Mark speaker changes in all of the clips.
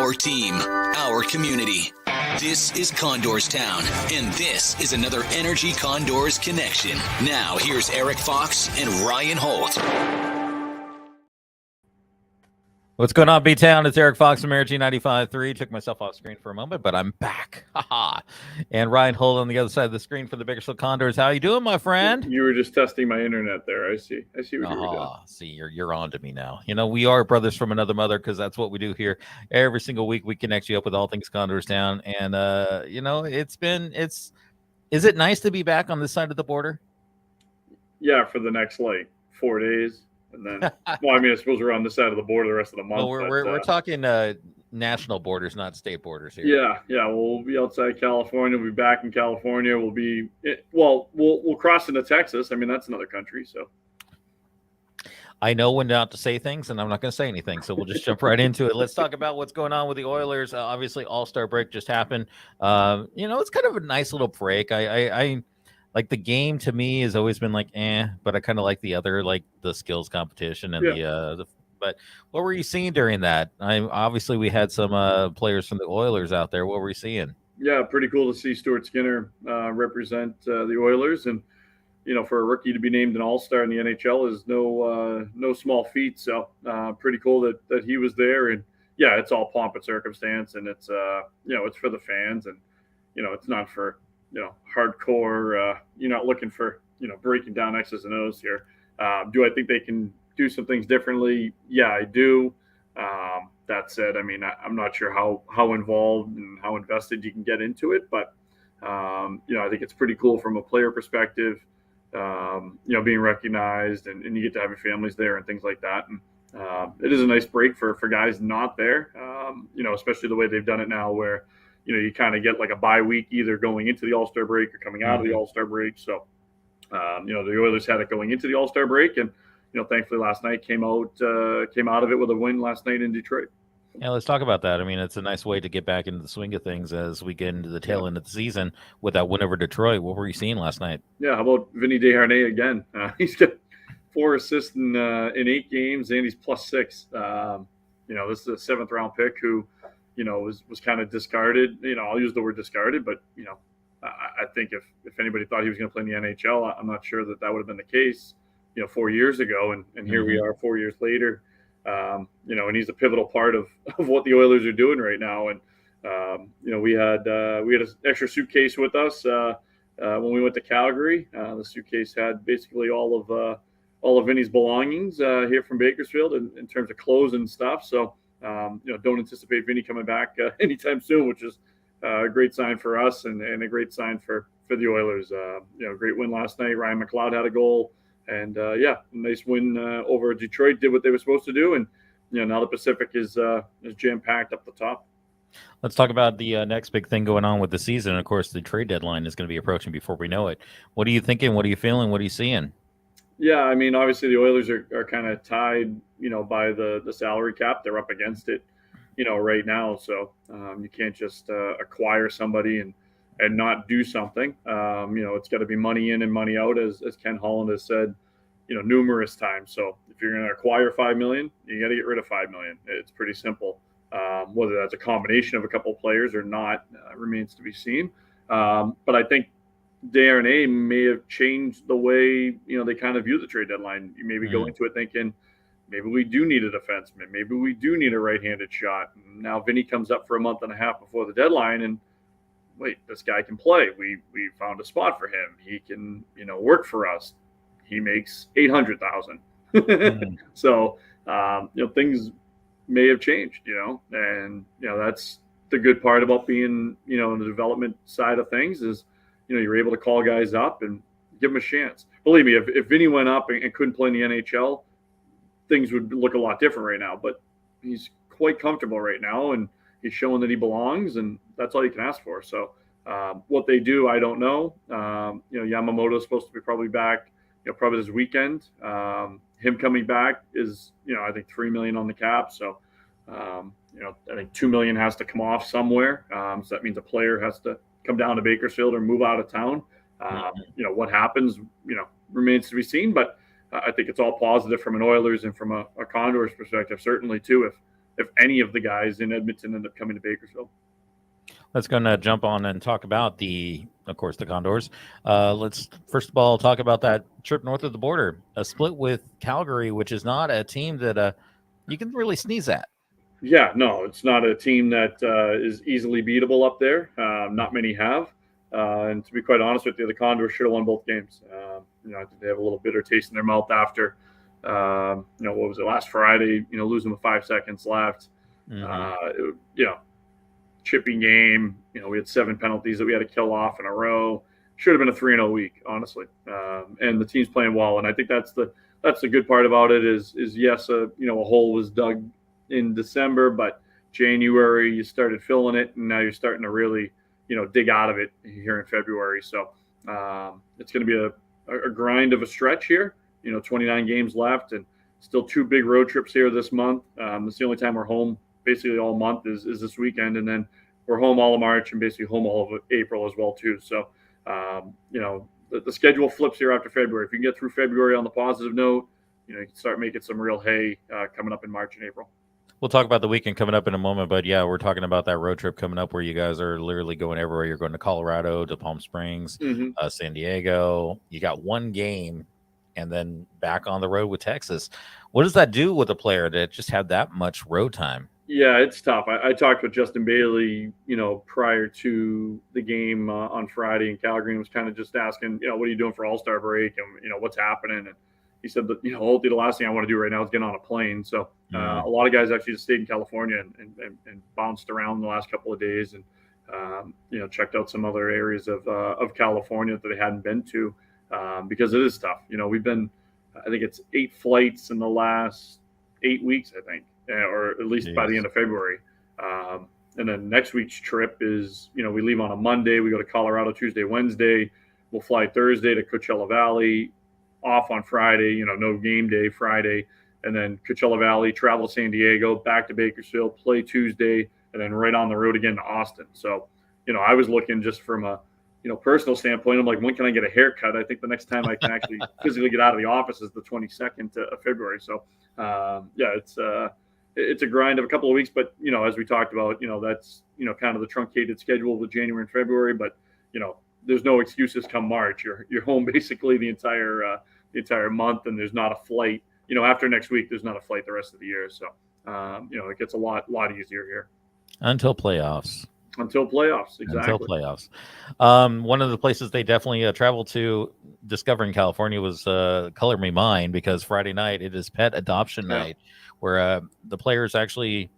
Speaker 1: our team, our community. This is CondorsTown, and this is another Energy Condors connection. Now, here's Erik Fox and Ryan Holt.
Speaker 2: What's going on, B-Town? It's Erik Fox from Energy 95.3. Took myself off screen for a moment, but I'm back. And Ryan Holt on the other side of the screen for the Bakersfield Condors. How you doing, my friend?
Speaker 3: You were just testing my internet there. I see what you were doing.
Speaker 2: See, you're on to me now. You know, we are brothers from another mother because that's what we do here. Every single week we connect you up with all things CondorsTown. And, you know, is it nice to be back on this side of the border?
Speaker 3: Yeah, for the next, 4 days. And then, well, I mean, I suppose we're on this side of the border the rest of the month.
Speaker 2: Well, we're talking national borders, not state borders here.
Speaker 3: Yeah. We'll be outside California. We'll be back in California. We'll cross into Texas. I mean, that's another country. So
Speaker 2: I know when not to say things, and I'm not going to say anything. So we'll just jump right into it. Let's talk about what's going on with the Oilers. Obviously, All-Star break just happened. You know, it's kind of a nice little break. I like the game to me has always been but I kind of like the other, the skills competition and but what were you seeing during that? Obviously we had some players from the Oilers out there. What were you seeing?
Speaker 3: Yeah, pretty cool to see Stuart Skinner represent the Oilers, and you know, for a rookie to be named an All-Star in the NHL is no small feat. So pretty cool that he was there, and yeah, it's all pomp and circumstance, and it's it's for the fans, and it's not for hardcore. You're not looking for breaking down X's and O's here. Do I think they can do some things differently? Yeah, I do. That said, I mean, I'm not sure how involved and how invested you can get into it, but I think it's pretty cool from a player perspective. Being recognized, and you get to have your families there and things like that. And it is a nice break for guys not there. Especially the way they've done it now, where you kind of get like a bye week either going into the All-Star break or coming out of the All-Star break. So, the Oilers had it going into the All-Star break, and, thankfully last night came out of it with a win last night in Detroit.
Speaker 2: Yeah, let's talk about that. I mean, it's a nice way to get back into the swing of things as we get into the tail end of the season with that win over Detroit. What were you seeing last night?
Speaker 3: Yeah, how about Vinny Desharnais again? He's got 4 assists in 8 games, and he's +6. This is a 7th-round pick who was kind of discarded. I'll use the word discarded, but, I think if anybody thought he was going to play in the NHL, I'm not sure that would have been the case, 4 years ago. And here we are 4 years later, and he's a pivotal part of what the Oilers are doing right now. And, we had an extra suitcase with us when we went to Calgary. The suitcase had basically all of Vinny's belongings here from Bakersfield in terms of clothes and stuff. So, don't anticipate Vinny coming back anytime soon, which is a great sign for us and a great sign for the Oilers. Great win last night. Ryan McLeod had a goal, and nice win over Detroit. Did what they were supposed to do, and now the Pacific is jam packed up the top.
Speaker 2: Let's talk about the next big thing going on with the season. Of course, the trade deadline is going to be approaching before we know it. What are you thinking? What are you feeling? What are you seeing?
Speaker 3: Yeah, I mean, obviously the Oilers are kind of tied, by the salary cap. They're up against it, right now. So you can't just acquire somebody and not do something. It's got to be money in and money out, as Ken Holland has said, numerous times. So if you're going to acquire $5 million, you got to get rid of $5 million. It's pretty simple. Whether that's a combination of a couple of players or not remains to be seen. But I think Desharnais may have changed the way they kind of view the trade deadline. You maybe go into it thinking maybe we do need a defenseman, maybe we do need a right-handed shot. And now Vinny comes up for a month and a half before the deadline, and wait, this guy can play. We found a spot for him. He can work for us. He makes $800,000. So things may have changed, and that's the good part about being in the development side of things is. You're able to call guys up and give them a chance. Believe me, if Vinny went up and couldn't play in the NHL, things would look a lot different right now. But he's quite comfortable right now, and he's showing that he belongs, and that's all you can ask for. So what they do, I don't know. Yamamoto is supposed to be probably back, probably this weekend. Him coming back is, I think $3 million on the cap. So, I think $2 million has to come off somewhere. So that means a player has to come down to Bakersfield or move out of town. What happens, remains to be seen. But I think it's all positive from an Oilers and from a Condors perspective, certainly too. if any of the guys in Edmonton end up coming to Bakersfield.
Speaker 2: Let's go and jump on and talk about of course, the Condors. Let's first of all talk about that trip north of the border, a split with Calgary, which is not a team that you can really sneeze at.
Speaker 3: Yeah, no, it's not a team that is easily beatable up there. Not many have. And to be quite honest with you, the Condors should have won both games. I think they have a little bitter taste in their mouth after, what was it, last Friday, losing with 5 seconds left. Mm-hmm. Chipping game. We had 7 penalties that we had to kill off in a row. Should have been a 3-0 week, honestly. And the team's playing well. And I think that's the good part about it is yes, a hole was dug in December, but January you started filling it, and now you're starting to really, dig out of it here in February. So it's going to be a grind of a stretch here. 29 games left, and still 2 big road trips here this month. It's the only time we're home basically all month is this weekend, and then we're home all of March and basically home all of April as well too. So the schedule flips here after February. If you can get through February on the positive note, you can start making some real hay coming up in March and April.
Speaker 2: We'll talk about the weekend coming up in a moment, but yeah, we're talking about that road trip coming up where you guys are literally going everywhere. You're going to Colorado, to Palm Springs, San Diego. You got 1 game and then back on the road with Texas. What does that do with a player that just had that much road time?
Speaker 3: Yeah, it's tough. I talked with Justin Bailey, prior to the game on Friday in Calgary, and was kind of just asking, what are you doing for All-Star break, and what's happening? And he said that, ultimately the last thing I want to do right now is get on a plane. So a lot of guys actually just stayed in California and bounced around the last couple of days, and checked out some other areas of California that they hadn't been to, because it is tough. We've been, I think it's 8 flights in the last 8 weeks, I think. Or at least by the end of February. And then next week's trip is, we leave on a Monday. We go to Colorado Tuesday, Wednesday. We'll fly Thursday to Coachella Valley, off on Friday, no game day Friday. And then Coachella Valley, travel to San Diego, back to Bakersfield, play Tuesday, and then right on the road again to Austin. So, I was looking just from a, personal standpoint. I'm like, when can I get a haircut? I think the next time I can actually physically get out of the office is the 22nd of February. So, it's a grind of a couple of weeks, but, as we talked about, that's, kind of the truncated schedule with January and February, but, there's no excuses come March. You're home basically the entire month, and there's not a flight, after next week, there's not a flight the rest of the year. So, it gets a lot easier here.
Speaker 2: Until playoffs.
Speaker 3: Exactly.
Speaker 2: Until playoffs. One of the places they definitely traveled to discovering California was Color Me Mine, because Friday night it is pet adoption night, where the players actually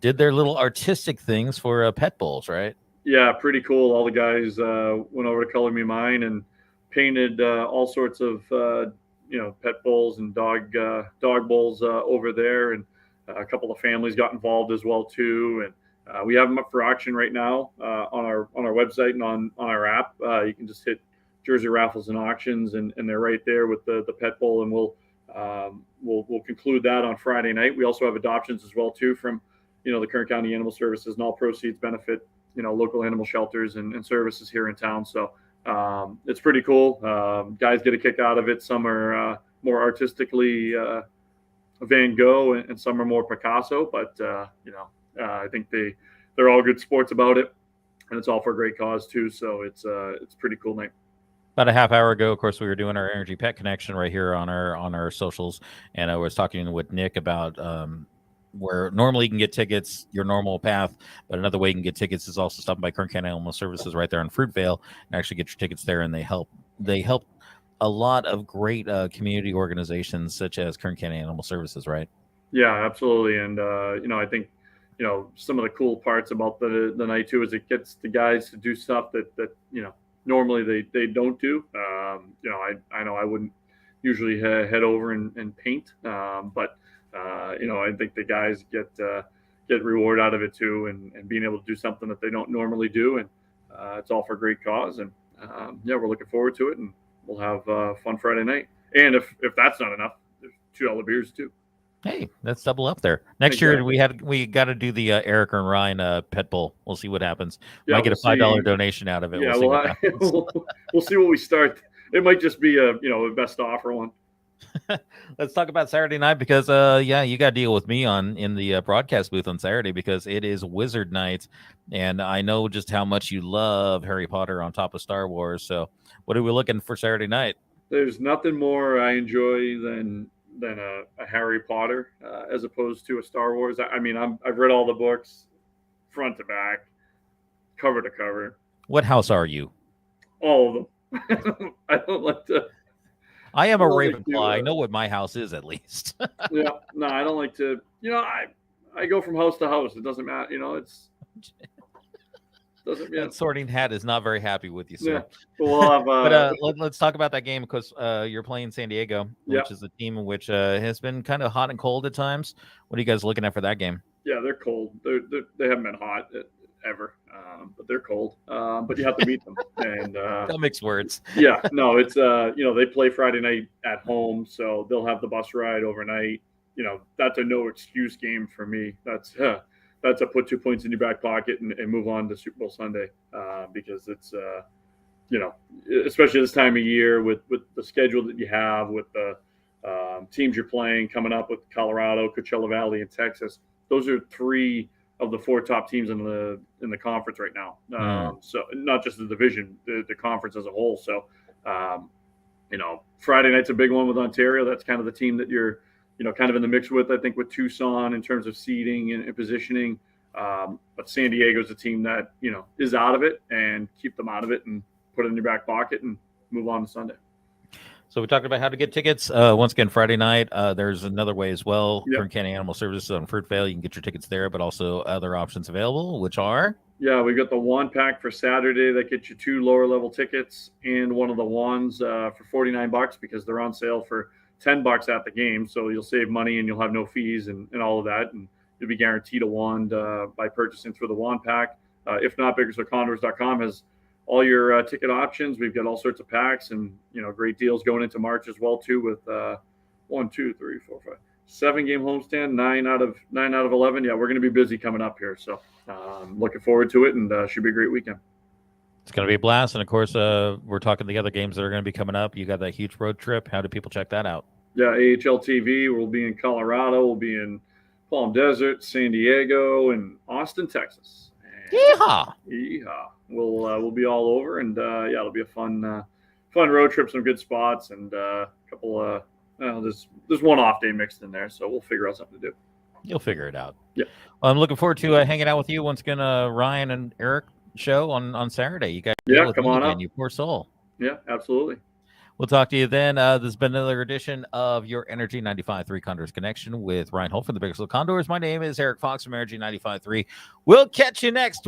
Speaker 2: did their little artistic things for pet bowls, right?
Speaker 3: Yeah, pretty cool. All the guys went over to Color Me Mine and painted all sorts of pet bowls and dog bowls over there, and a couple of families got involved as well too, and we have them up for auction right now on our website and on our app. You can just hit Jersey Raffles and Auctions, and they're right there with the pet bowl, and we'll conclude that on Friday night. We also have adoptions as well too from the Kern County Animal Services, and all proceeds benefit local animal shelters and services here in town. So it's pretty cool. Guys get a kick out of it. Some are more artistically Van Gogh, and some are more Picasso, but I think they're all good sports about it, and it's all for a great cause too. So it's a pretty cool night.
Speaker 2: About a half hour ago, of course, we were doing our Energy Pet Connection right here on our socials, and I was talking with Nick about where normally you can get tickets, your normal path, but another way you can get tickets is also stopping by Kern County Animal Services right there in Fruitvale and actually get your tickets there, and they help a lot of great community organizations such as Kern County Animal Services, right? Yeah,
Speaker 3: absolutely, and I think some of the cool parts about the night too is it gets the guys to do stuff that normally they don't do. I know I wouldn't usually head over and paint, but I think the guys get reward out of it too, and being able to do something that they don't normally do, and it's all for a great cause, and we're looking forward to it, and we'll have fun Friday night. And if that's not enough, there's $2 beers too.
Speaker 2: Hey, let's double up there. Next year we got to do the Erik and Ryan pet bowl. We'll see what happens. Might get a $5 donation out of it.
Speaker 3: Yeah, we'll see what we start. It might just be a best offer one.
Speaker 2: Let's talk about Saturday night because yeah, you got to deal with me in the broadcast booth on Saturday because it is Wizard night, and I know just how much you love Harry Potter on top of Star Wars. So, what are we looking for Saturday night?
Speaker 3: There's nothing more I enjoy than a Harry Potter as opposed to a Star Wars. I mean, I've read all the books front to back, cover to cover,
Speaker 2: What house are you?
Speaker 3: all of them. I don't like to.
Speaker 2: I am
Speaker 3: I
Speaker 2: a
Speaker 3: don't like
Speaker 2: Ravenclaw. I
Speaker 3: to.
Speaker 2: know what my house is at least.
Speaker 3: Yeah, no, I don't like to. I go from house to house. It doesn't matter. It's doesn't. Yeah,
Speaker 2: That Sorting Hat is not very happy with you,
Speaker 3: yeah.
Speaker 2: sir.
Speaker 3: But we'll have.
Speaker 2: But let's talk about that game because you're playing San Diego,
Speaker 3: Yeah.
Speaker 2: which is a team which has been kind of hot and cold at times. What are you guys looking at for that game?
Speaker 3: Yeah, they're cold. They haven't been hot ever, but they're cold. But you have to beat them. And
Speaker 2: Don't mix words.
Speaker 3: yeah, no, it's they play Friday night at home, so they'll have the bus ride overnight. That's a no excuse game for me. That's a put 2 points in your back pocket and move on to Super Bowl Sunday because it's especially this time of year with the schedule that you have with the teams you're playing coming up with Colorado, Coachella Valley, and Texas. Those are 3 of the 4 top teams in the conference right now. So not just the division, the conference as a whole. So, Friday night's a big one with Ontario. That's kind of the team that you're, kind of in the mix with, I think, with Tucson in terms of seeding and positioning. But San Diego's a team that, is out of it, and keep them out of it and put it in your back pocket and move on to Sunday.
Speaker 2: So we talked about how to get tickets. Once again, Friday night, there's another way as well.
Speaker 3: Yep.
Speaker 2: Kern County Animal Services on Fruitvale. You can get your tickets there, but also other options available, which are?
Speaker 3: Yeah, we got the one pack for Saturday that gets you 2 lower level tickets and one of the wands for $49 because they're on sale for $10 at the game. So you'll save money and you'll have no fees and all of that. And you'll be guaranteed a wand by purchasing through the wand pack. If not, CondorsTown has all your ticket options. We've got all sorts of packs and, great deals going into March as well, too, with 1, 2, 3, 4, 5, 7-game homestand, 9 out of 11. Yeah, we're going to be busy coming up here. So looking forward to it, and should be a great weekend.
Speaker 2: It's going to be a blast. And, of course, we're talking the other games that are going to be coming up. You got that huge road trip. How do people check that out?
Speaker 3: Yeah, AHL TV. We'll be in Colorado. We'll be in Palm Desert, San Diego, and Austin, Texas.
Speaker 2: Yeehaw!
Speaker 3: Yeehaw. We'll be all over, and it'll be a fun road trip, some good spots, and a couple there's one off day mixed in there, so we'll figure out something to do.
Speaker 2: You'll figure it out.
Speaker 3: Yeah.
Speaker 2: Well, I'm looking forward to hanging out with you once again. Ryan and Erik show on Saturday. You guys,
Speaker 3: come on up.
Speaker 2: You poor soul.
Speaker 3: Yeah, absolutely.
Speaker 2: We'll talk to you then. This has been another edition of your Energy 95.3 Condors Connection with Ryan Holt from the Bakersfield Condors. My name is Erik Fox from Energy 95.3. We'll catch you next